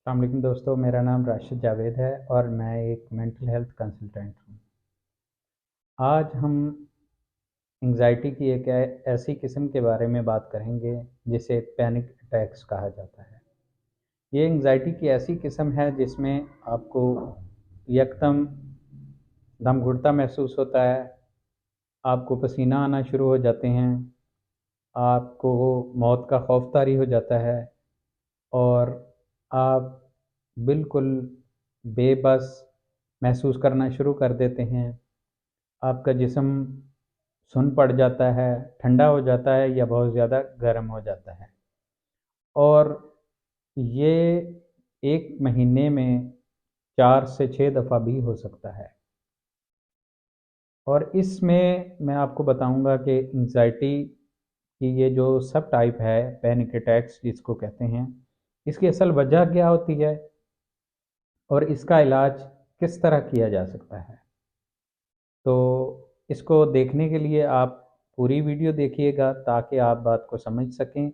अस्सलाम वालेकुम दोस्तों, मेरा नाम राशिद जावेद है और मैं एक मेंटल हेल्थ कंसल्टेंट हूँ। आज हम एंग्ज़ायटी की एक ऐसी किस्म के बारे में बात करेंगे जिसे पैनिक अटैक्स कहा जाता है। ये एंग्ज़ायटी की ऐसी किस्म है जिसमें आपको यकदम दम घुटता महसूस होता है, आपको पसीना आना शुरू हो जाते हैं, आपको मौत का खौफ तारी हो जाता है और आप बिल्कुल बेबस महसूस करना शुरू कर देते हैं। आपका जिस्म सुन्न पड़ जाता है, ठंडा हो जाता है या बहुत ज़्यादा गर्म हो जाता है। और ये 1 महीने में 4 से 6 दफ़ा भी हो सकता है। और इसमें मैं आपको बताऊँगा कि एंग्ज़ायटी कि ये जो सब टाइप है पैनिक अटैक्स जिसको कहते हैं, इसकी असल वजह क्या होती है और इसका इलाज किस तरह किया जा सकता है। तो इसको देखने के लिए आप पूरी वीडियो देखिएगा ताकि आप बात को समझ सकें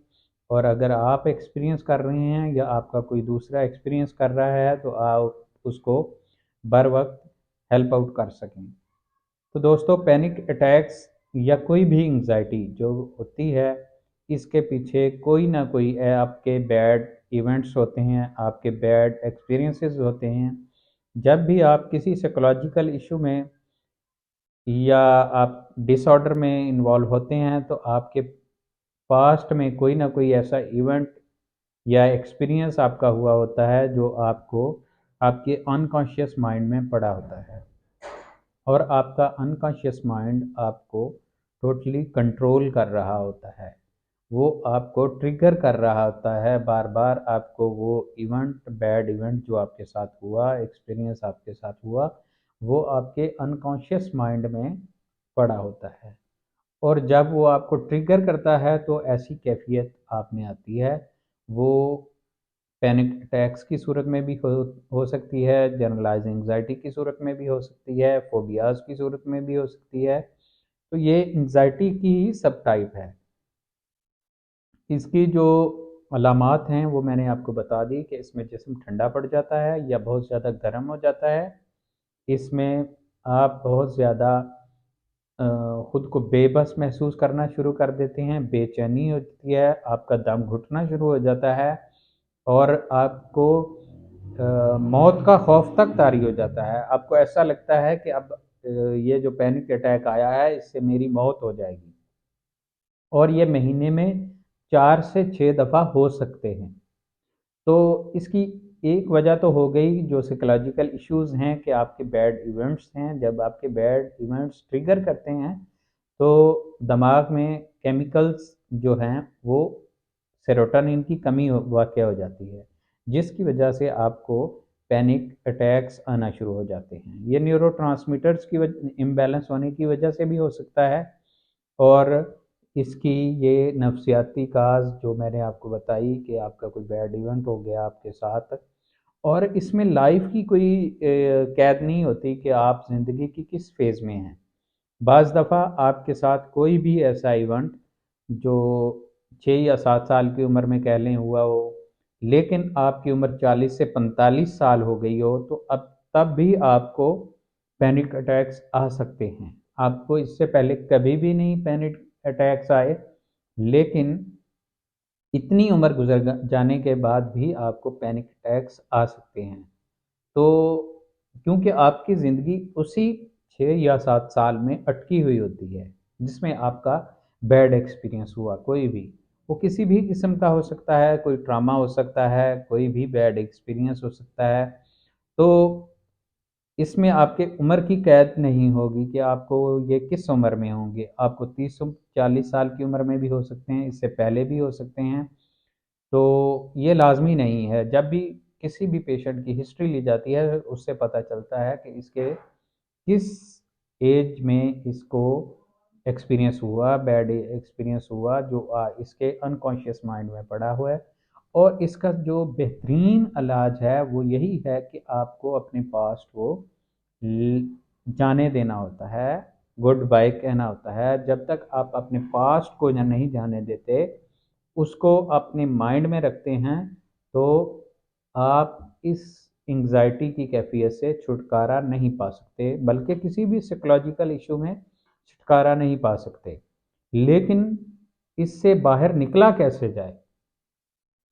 और अगर आप एक्सपीरियंस कर रहे हैं या आपका कोई दूसरा एक्सपीरियंस कर रहा है तो आप उसको बर वक्त हेल्प आउट कर सकें। तो दोस्तों, पैनिक अटैक्स या कोई भी एंग्जाइटी जो होती है, इसके पीछे कोई ना कोई आपके बैड इवेंट्स होते हैं, आपके बैड एक्सपीरियंसेस होते हैं। जब भी आप किसी साइकोलॉजिकल इशू में या आप डिसऑर्डर में इन्वॉल्व होते हैं तो आपके पास्ट में कोई ना कोई ऐसा इवेंट या एक्सपीरियंस आपका हुआ होता है जो आपको आपके अनकॉन्शियस माइंड में पड़ा होता है और आपका अनकॉन्शियस माइंड आपको टोटली कंट्रोल कर रहा होता है। वो आपको ट्रिगर कर रहा होता है, बार बार आपको वो इवेंट, बैड इवेंट जो आपके साथ हुआ, एक्सपीरियंस आपके साथ हुआ, वो आपके अनकॉन्शियस माइंड में पड़ा होता है। और जब वो आपको ट्रिगर करता है तो ऐसी कैफियत आप में आती है। वो पैनिक अटैक्स की सूरत में भी हो सकती है, जनरलाइज एंग्जाइटी की सूरत में भी हो सकती है, फोबियाज की सूरत में भी हो सकती है। तो ये एंग्जाइटी की ही सब टाइप है। इसकी जो अलामात हैं वो मैंने आपको बता दी कि इसमें जिस्म ठंडा पड़ जाता है या बहुत ज़्यादा गर्म हो जाता है। इसमें आप बहुत ज़्यादा खुद को बेबस महसूस करना शुरू कर देते हैं, बेचैनी होती है, आपका दम घुटना शुरू हो जाता है और आपको मौत का खौफ तक तारी हो जाता है। आपको ऐसा लगता है कि अब ये जो पैनिक अटैक आया है इससे मेरी मौत हो जाएगी। और ये महीने में 4 से 6 दफ़ा हो सकते हैं। तो इसकी एक वजह तो हो गई जो साइकोलॉजिकल इश्यूज़ हैं कि आपके बैड इवेंट्स हैं। जब आपके बैड इवेंट्स ट्रिगर करते हैं तो दिमाग में केमिकल्स जो हैं वो सेरोटोनिन की कमी वाक़ हो जाती है, जिसकी वजह से आपको पैनिक अटैक्स आना शुरू हो जाते हैं। ये न्यूरोट्रांसमीटर्स की इम्बैलेंस होने की वजह से भी हो सकता है और इसकी ये नफ्सियाती काज़ जो मैंने आपको बताई कि आपका कोई बैड इवेंट हो गया आपके साथ और इसमें लाइफ की कोई कैद नहीं होती कि आप ज़िंदगी की किस फेज़ में हैं। बाज़ दफ़ा आपके साथ कोई भी ऐसा इवेंट जो 6 या 7 साल की उम्र में कह लें हुआ हो, लेकिन आपकी उम्र 40 से 45 साल हो गई हो, तो अब तब भी आपको पैनिक अटैक्स आ सकते हैं। आपको इससे पहले कभी भी नहीं पैनिक अटैक्स आए, लेकिन इतनी उम्र गुजर जाने के बाद भी आपको पैनिक अटैक्स आ सकते हैं। तो क्योंकि आपकी ज़िंदगी उसी 6 या 7 साल में अटकी हुई होती है जिसमें आपका बैड एक्सपीरियंस हुआ, कोई भी वो किसी भी किस्म का हो सकता है, कोई ट्रामा हो सकता है, कोई भी बैड एक्सपीरियंस हो सकता है। तो इसमें आपके उम्र की कैद नहीं होगी कि आपको ये किस उम्र में होंगे। आपको 30-40 साल की उम्र में भी हो सकते हैं, इससे पहले भी हो सकते हैं। तो ये लाज़मी नहीं है। जब भी किसी भी पेशेंट की हिस्ट्री ली जाती है, उससे पता चलता है कि इसके किस एज में इसको एक्सपीरियंस हुआ, बैड एक्सपीरियंस हुआ जो इसके अनकॉन्शियस माइंड में पड़ा हुआ है। और इसका जो बेहतरीन इलाज है वो यही है कि आपको अपने पास्ट को जाने देना होता है, गुड बाय कहना होता है। जब तक आप अपने पास्ट को नहीं जाने देते, उसको अपने माइंड में रखते हैं, तो आप इस एंग्ज़ायटी की कैफ़ियत से छुटकारा नहीं पा सकते, बल्कि किसी भी साइकोलॉजिकल इश्यू में छुटकारा नहीं पा सकते। लेकिन इससे बाहर निकला कैसे जाए?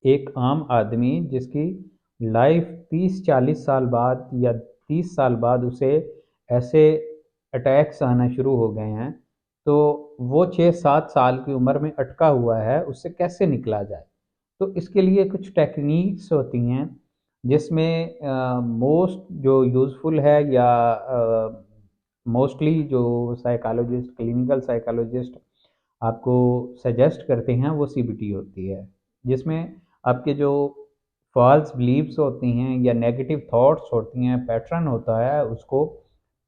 एक आम आदमी जिसकी लाइफ 30-40 साल बाद या 30 साल बाद उसे ऐसे अटैक्स आना शुरू हो गए हैं, तो वो 6-7 साल की उम्र में अटका हुआ है, उससे कैसे निकला जाए? तो इसके लिए कुछ टेक्निक्स होती हैं, जिसमें मोस्ट जो यूज़फुल है या मोस्टली जो साइकोलॉजिस्ट, क्लिनिकल साइकोलॉजिस्ट आपको सजेस्ट करते हैं, वो सीबीटी होती है, जिसमें आपके जो फॉल्स बिलीव्स होती हैं या नेगेटिव थॉट्स होती हैं, पैटर्न होता है, उसको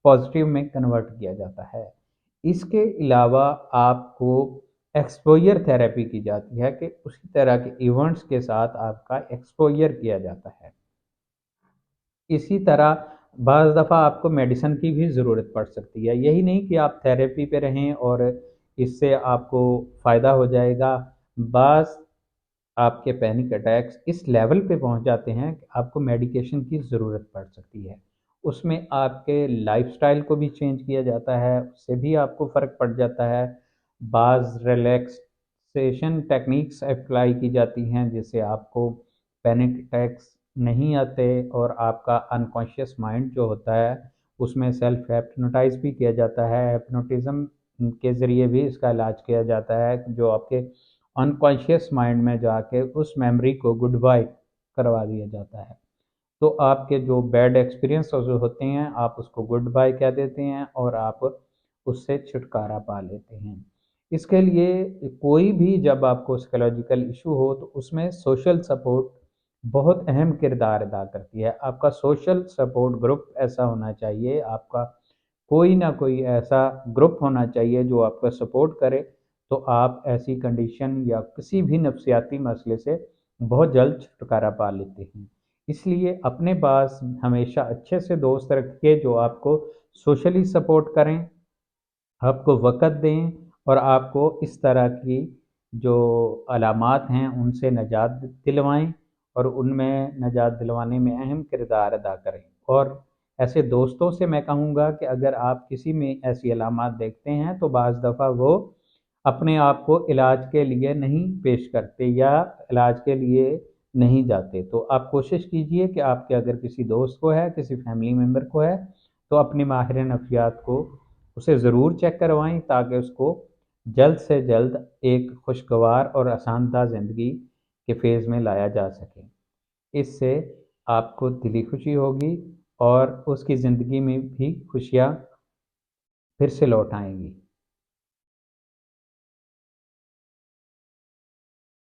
पॉजिटिव में कन्वर्ट किया जाता है। इसके अलावा आपको एक्सपोज़र थेरेपी की जाती है कि उसी तरह के इवेंट्स के साथ आपका एक्सपोज़र किया जाता है। इसी तरह बाज़ दफ़ा आपको मेडिसिन की भी ज़रूरत पड़ सकती है। यही नहीं कि आप थेरेपी पे रहें और इससे आपको फ़ायदा हो जाएगा। बाज़ आपके पैनिक अटैक्स इस लेवल पे पहुंच जाते हैं कि आपको मेडिकेशन की ज़रूरत पड़ सकती है। उसमें आपके लाइफ़स्टाइल को भी चेंज किया जाता है, उससे भी आपको फ़र्क पड़ जाता है। बाज़ रिलैक्सेशन टेक्निक्स अप्लाई की जाती हैं, जिससे आपको पैनिक अटैक्स नहीं आते और आपका अनकॉन्शियस माइंड जो होता है, उसमें सेल्फ हिप्नोटाइज़ भी किया जाता है। हिप्नोटिज़्म के ज़रिए भी इसका इलाज किया जाता है, जो आपके अनकॉन्शियस माइंड में जाके उस मेमोरी को गुड बाय करवा दिया जाता है। तो आपके जो बैड एक्सपीरियंस जो होते हैं, आप उसको गुड बाय कह देते हैं और आप उससे छुटकारा पा लेते हैं। इसके लिए कोई भी जब आपको साइकोलॉजिकल इशू हो, तो उसमें सोशल सपोर्ट बहुत अहम किरदार अदा करती है। आपका सोशल सपोर्ट ग्रुप ऐसा होना चाहिए, आपका कोई ना कोई ऐसा ग्रुप होना चाहिए जो आपका सपोर्ट करे, तो आप ऐसी कंडीशन या किसी भी नफ्सियाती मसले से बहुत जल्द छुटकारा पा लेते हैं। इसलिए अपने पास हमेशा अच्छे से दोस्त रखिए जो आपको सोशली सपोर्ट करें, आपको वक़्त दें और आपको इस तरह की जो अलामात हैं उनसे निजात दिलवाएँ और उनमें निजात दिलवाने में अहम किरदार अदा करें। और ऐसे दोस्तों से मैं कहूँगा कि अगर आप किसी में ऐसी अलामात देखते हैं, तो बाज़ दफ़ा वो अपने आप को इलाज के लिए नहीं पेश करते या इलाज के लिए नहीं जाते। तो आप कोशिश कीजिए कि आपके अगर किसी दोस्त को है, किसी फैमिली मेम्बर को है, तो अपने माहिर नफ्सियात को उसे ज़रूर चेक करवाएँ, ताकि उसको जल्द से जल्द एक खुशगवार और आसानदाह ज़िंदगी के फ़ेज़ में लाया जा सके। इससे आपको दिली खुशी होगी और उसकी ज़िंदगी में भी खुशियाँ फिर से लौट आएँगी।